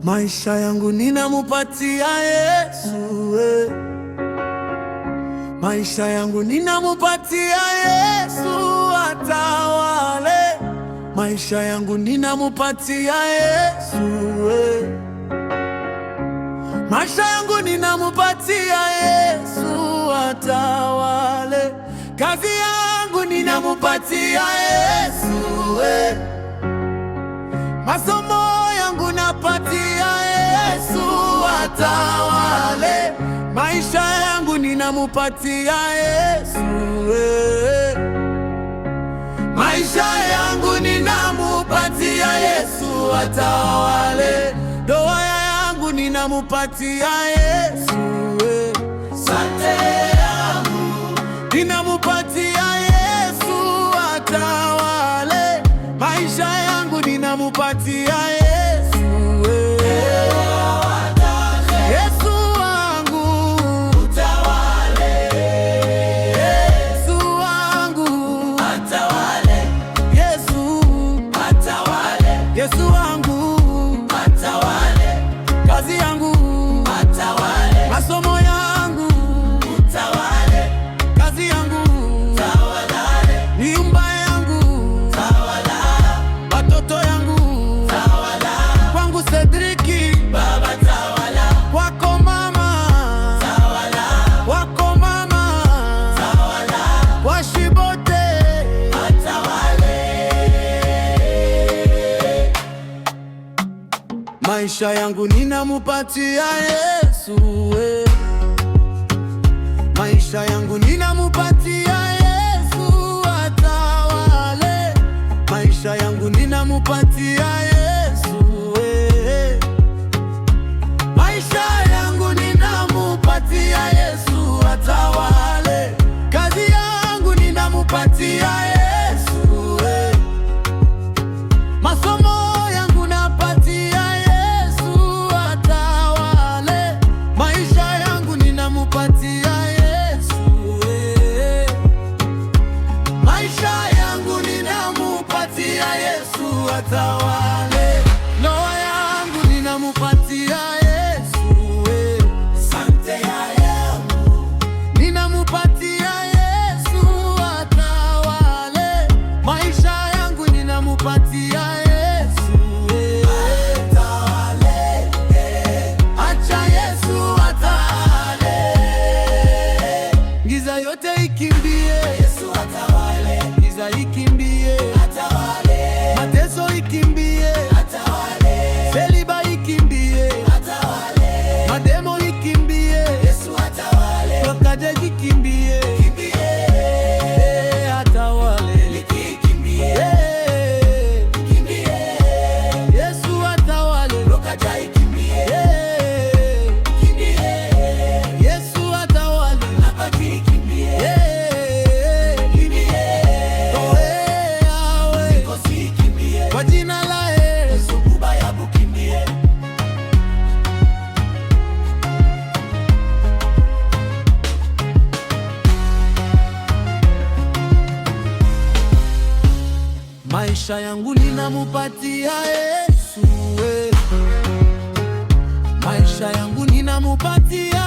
Maisha yangu ninamupatia Yesu, maisha yangu ninamupatia Yesu atawale. Maisha yangu ninamupatia Yesu, maisha yangu ninamupatia Yesu atawale. Kazi yangu ninamupatia Yesu, masomo yangu napatia Yesu atawale. Maisha yangu ninamupatia Yesu, maisha yangu ninamupatia Yesu atawale. Ndoa yangu ninamupatia Yesu, sante yangu ninamupatia Yesu atawale. Maisha yangu ninamupatia Yesu, Yesu wangu utawale, Yesu wangu atawale, Yesu atawale, Yesu wangu atawale. Kazi yangu atawale, masomo yangu utawale, kazi yangu tawalale, nyumba yangu tawala, watoto yangu tawala, kwangu Cedriki baba tawala, wako mama tawala, wako mama tawala, washibote atawale. Maisha yangu ninamupatia Yesu, maisha yangu ninamupatia Yesu atawale. Maisha yangu ninamupatia Yesu, maisha yangu ninamupatia Yesu atawale. Kazi yangu ninamupatia Yesu, masomo yangu napatia Yesu atawale. Maisha yangu ninamupatia Yesu, maisha yangu ninamupatia Yesu atawale. Ndoa yangu ninamupatia Yesu, sante yangu ninamupatia Yesu atawale. Maisha yangu ninamupatia Yesu atawale. Acha Yesu atawale, giza yote ikimbie, Yesu atawale, giza ikimbie atawale, mateso ikimbie atawale, seliba ikimbie atawale, mademo ikimbie Yesu atawale, wakaje ikimbie atawale, likikimbie kimbie Yesu atawale, wakaje ikimbie kimbie Yesu atawale, abaki kimbie kwa jina la Yesu kubaya bukimbie. Maisha yangu ninamupatia Yesu, maisha yangu ninamupatia